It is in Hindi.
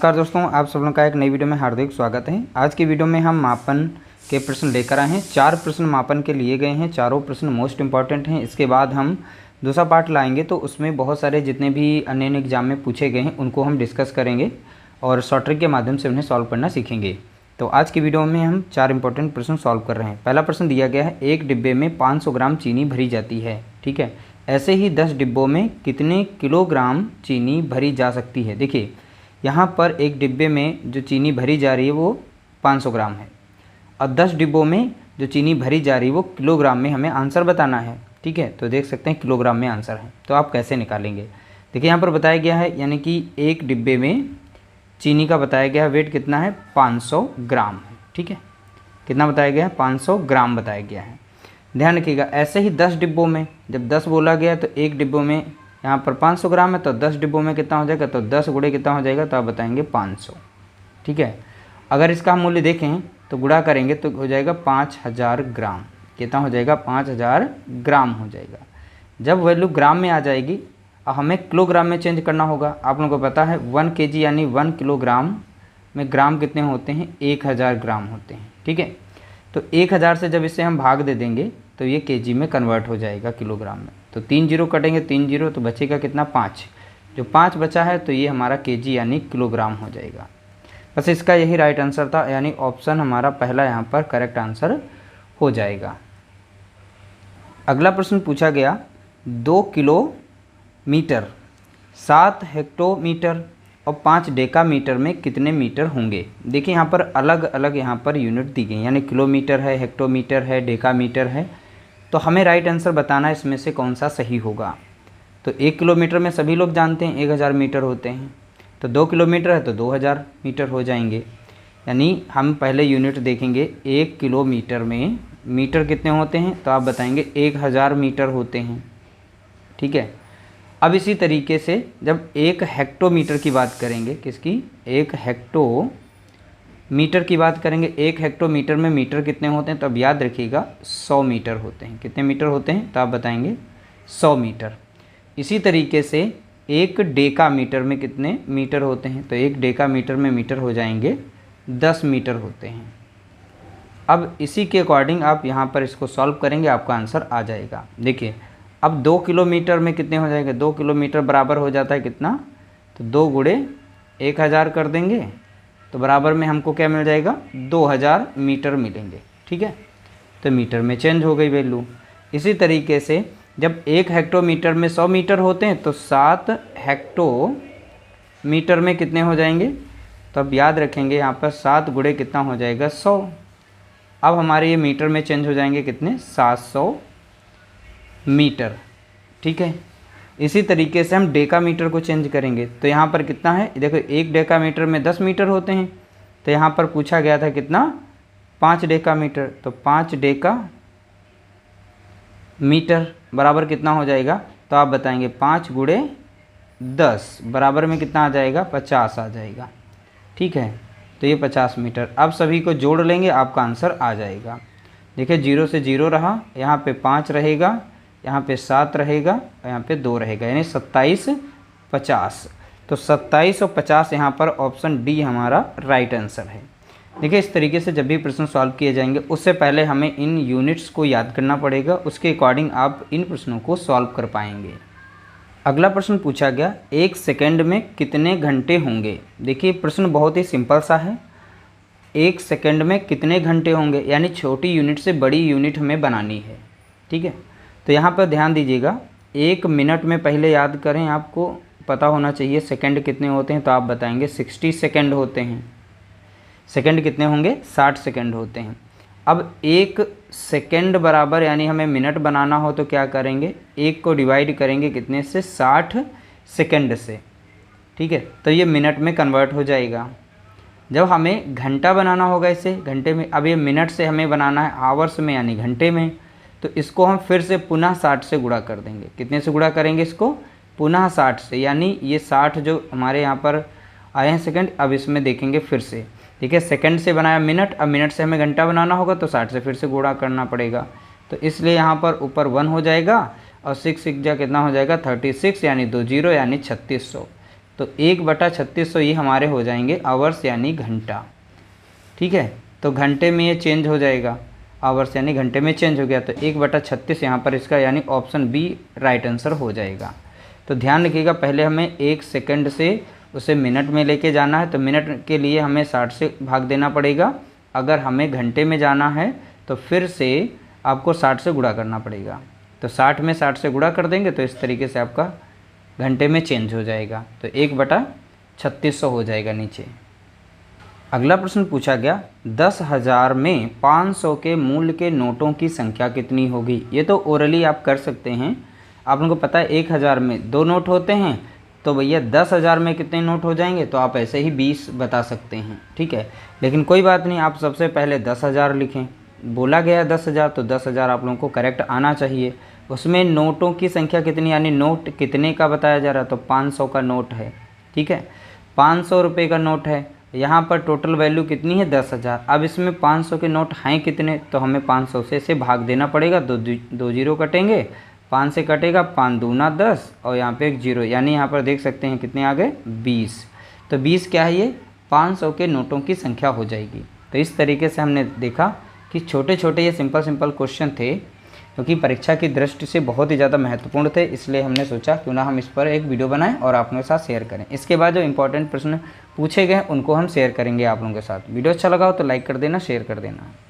नमस्कार दोस्तों, आप सब लोगों का एक नई वीडियो में हार्दिक स्वागत है। आज की वीडियो में हम मापन के प्रश्न लेकर आए हैं। 4 प्रश्न मापन के लिए गए हैं, चारों प्रश्न मोस्ट इंपॉर्टेंट हैं। इसके बाद हम दूसरा पार्ट लाएंगे तो उसमें बहुत सारे जितने भी अन्य एग्जाम में पूछे गए हैं उनको हम डिस्कस करेंगे और शॉर्ट ट्रिक के माध्यम से उन्हें सॉल्व करना सीखेंगे। तो आज की वीडियो में हम 4 इंपॉर्टेंट प्रश्न सॉल्व कर रहे हैं। पहला प्रश्न दिया गया है, एक डिब्बे में 500 ग्राम चीनी भरी जाती है। ठीक है, ऐसे ही 10 डिब्बों में कितने किलोग्राम चीनी भरी जा सकती है। देखिए यहाँ पर एक डिब्बे में जो चीनी भरी जा रही है वो 500 ग्राम है और 10 डिब्बों में जो चीनी भरी जा रही है वो किलोग्राम में हमें आंसर बताना है। ठीक है, तो देख सकते हैं किलोग्राम में आंसर है, तो आप कैसे निकालेंगे। देखिए यहाँ पर बताया गया है, यानी कि एक डिब्बे में चीनी का बताया गया है वेट कितना है, 500 ग्राम है। ठीक है, कितना बताया गया है, 500 ग्राम बताया गया है। ध्यान रखिएगा, ऐसे ही 10 डिब्बों में, जब 10 बोला गया तो एक डिब्बों में यहाँ पर 500 ग्राम है तो 10 डिब्बों में कितना हो जाएगा, तो 10 गुणे कितना हो जाएगा, तो आप बताएंगे 500। ठीक है, अगर इसका हम मूल्य देखें तो गुणा करेंगे तो हो जाएगा 5000 ग्राम। कितना हो जाएगा, 5000 ग्राम हो जाएगा। जब वैल्यू ग्राम में आ जाएगी अब हमें किलोग्राम में चेंज करना होगा। आप लोगों को पता है 1 kg यानी 1 किलोग्राम में ग्राम कितने होते हैं, 1000 ग्राम होते हैं। ठीक है, तो 1000 से जब इसे हम भाग दे देंगे तो ये केजी में कन्वर्ट हो जाएगा किलोग्राम में। तो 3 जीरो कटेंगे, 3 जीरो तो बचेगा कितना, 5। जो 5 बचा है तो ये हमारा केजी यानी किलोग्राम हो जाएगा। बस इसका यही राइट आंसर था, यानी ऑप्शन हमारा पहला यहाँ पर करेक्ट आंसर हो जाएगा। अगला प्रश्न पूछा गया, 2 किलोमीटर 7 हेक्टोमीटर और 5 डेकामीटर में कितने मीटर होंगे। देखिए यहाँ पर अलग अलग यहाँ पर यूनिट दी गई, यानी किलोमीटर है, हेक्टोमीटर है, डेकामीटर है। तो हमें राइट आंसर बताना है इसमें से कौन सा सही होगा। तो 1 किलोमीटर में सभी लोग जानते हैं 1000 मीटर होते हैं, तो 2 किलोमीटर है तो 2000 मीटर हो जाएंगे। यानी हम पहले यूनिट देखेंगे, 1 किलोमीटर में मीटर कितने होते हैं, तो आप बताएंगे 1000 मीटर होते हैं। ठीक है, अब इसी तरीके से जब 1 हेक्टोमीटर की बात करेंगे, किसकी, 1 हेक्टोमीटर की बात करेंगे, 1 हेक्टोमीटर में मीटर कितने होते हैं, तो अब याद रखिएगा 100 मीटर होते हैं। कितने मीटर होते हैं, तो आप बताएंगे 100 मीटर। इसी तरीके से 1 डेकामीटर में कितने मीटर होते हैं, तो 1 डेकामीटर में मीटर हो जाएंगे 10 मीटर होते हैं। अब इसी के अकॉर्डिंग आप यहाँ पर इसको सॉल्व करेंगे, आपका आंसर आ जाएगा। देखिए अब 2 किलोमीटर में कितने हो जाएंगे, 2 किलोमीटर बराबर हो जाता है कितना, तो 2 गुणे 1000 कर देंगे तो बराबर में हमको क्या मिल जाएगा, 2000 मीटर मिलेंगे। ठीक है, तो मीटर में चेंज हो गई वैल्यू। इसी तरीके से जब 1 हेक्टोमीटर में 100 मीटर होते हैं तो 7 हेक्टोमीटर में कितने हो जाएंगे, तो अब याद रखेंगे यहाँ पर 7 गुणे कितना हो जाएगा, 100। अब हमारे ये मीटर में चेंज हो जाएंगे कितने, 700 मीटर। ठीक है, इसी तरीके से हम डेकामीटर को चेंज करेंगे तो यहाँ पर कितना है, देखो 1 डेकामीटर में 10 मीटर होते हैं, तो यहाँ पर पूछा गया था कितना, 5 डेकामीटर, तो 5 डेकामीटर बराबर कितना हो जाएगा, तो आप बताएंगे 5 गुणे 10 बराबर में कितना आ जाएगा, 50 आ जाएगा। ठीक है, तो ये 50 मीटर। अब सभी को जोड़ लेंगे, आपका आंसर आ जाएगा। देखिए 0 से 0 रहा, यहाँ पे 5 रहेगा, यहाँ पे 7 रहेगा और यहाँ पे 2 रहेगा, यानी 27 50। तो 27 और 50 यहाँ पर ऑप्शन डी हमारा राइट आंसर है। देखिए इस तरीके से जब भी प्रश्न सॉल्व किए जाएंगे उससे पहले हमें इन यूनिट्स को याद करना पड़ेगा, उसके अकॉर्डिंग आप इन प्रश्नों को सॉल्व कर पाएंगे। अगला प्रश्न पूछा गया, 1 सेकेंड में कितने घंटे होंगे। देखिए प्रश्न बहुत ही सिंपल सा है, 1 सेकेंड में कितने घंटे होंगे, यानी छोटी यूनिट से बड़ी यूनिट हमें बनानी है। ठीक है, तो यहाँ पर ध्यान दीजिएगा, 1 मिनट में पहले याद करें, आपको पता होना चाहिए सेकंड कितने होते हैं, तो आप बताएंगे 60 सेकंड होते हैं। सेकंड कितने होंगे, 60 सेकंड होते हैं। अब 1 सेकंड बराबर यानी हमें मिनट बनाना हो तो क्या करेंगे, 1 को डिवाइड करेंगे कितने से, 60 सेकंड से। ठीक है, तो ये मिनट में कन्वर्ट हो जाएगा। जब हमें घंटा बनाना होगा इसे घंटे में, अब ये मिनट से हमें बनाना है आवर्स में यानी घंटे में, तो इसको हम फिर से पुनः 60 से गुणा कर देंगे। कितने से गुणा करेंगे इसको, पुनः 60 से, यानी ये 60 जो हमारे यहाँ पर आए हैं सेकंड, अब इसमें देखेंगे फिर से। ठीक है, सेकंड से बनाया मिनट, अब मिनट से हमें घंटा बनाना होगा तो 60 से फिर से गुणा करना पड़ेगा, तो इसलिए यहाँ पर ऊपर 1 हो जाएगा और 6 6 जा कितना हो जाएगा, 36, यानी 2 0 यानी 3600। तो 1/3600 ये हमारे हो जाएंगे आवर्स यानी घंटा। ठीक है, तो घंटे में ये चेंज हो जाएगा, आवर्स यानी घंटे में चेंज हो गया, तो 1/36 यहाँ पर इसका यानी ऑप्शन बी राइट आंसर हो जाएगा। तो ध्यान रखिएगा, पहले हमें 1 सेकंड से उसे मिनट में लेके जाना है, तो मिनट के लिए हमें 60 से भाग देना पड़ेगा। अगर हमें घंटे में जाना है तो फिर से आपको 60 से गुणा करना पड़ेगा। तो 60 में 60 से गुणा कर देंगे तो इस तरीके से आपका घंटे में चेंज हो जाएगा, तो 1/3600 हो जाएगा नीचे। अगला प्रश्न पूछा गया, 10,000 में 500 के मूल्य के नोटों की संख्या कितनी होगी। ये तो ओरली आप कर सकते हैं। आप लोगों को पता है 1000 में 2 नोट होते हैं, तो भैया 10,000 में कितने नोट हो जाएंगे, तो आप ऐसे ही 20 बता सकते हैं। ठीक है, लेकिन कोई बात नहीं, आप सबसे पहले 10,000 लिखें। बोला गया 10,000, तो 10,000 आप लोगों को करेक्ट आना चाहिए। उसमें नोटों की संख्या कितनी, यानी नोट कितने का बताया जा रहा है, तो 500 का नोट है। ठीक है, 500 रुपये का नोट है। यहाँ पर टोटल वैल्यू कितनी है, 10,000। अब इसमें 500 के नोट हैं कितने, तो हमें 500 से इसे भाग देना पड़ेगा। दो जीरो कटेंगे, 5 से कटेगा 5 दूना 10 और यहाँ पे एक जीरो, यानी यहाँ पर देख सकते हैं कितने आ गए, 20। तो 20 क्या है, ये 500 के नोटों की संख्या हो जाएगी। तो इस तरीके से हमने देखा कि छोटे छोटे ये सिंपल क्वेश्चन थे, क्योंकि परीक्षा की दृष्टि से बहुत ही ज़्यादा महत्वपूर्ण थे, इसलिए हमने सोचा क्यों ना हम इस पर एक वीडियो बनाएं और आप लोगों के साथ शेयर करें। इसके बाद जो इंपॉर्टेंट प्रश्न पूछे गए उनको हम शेयर करेंगे आप लोगों के साथ। वीडियो अच्छा लगा हो तो लाइक कर देना, शेयर कर देना।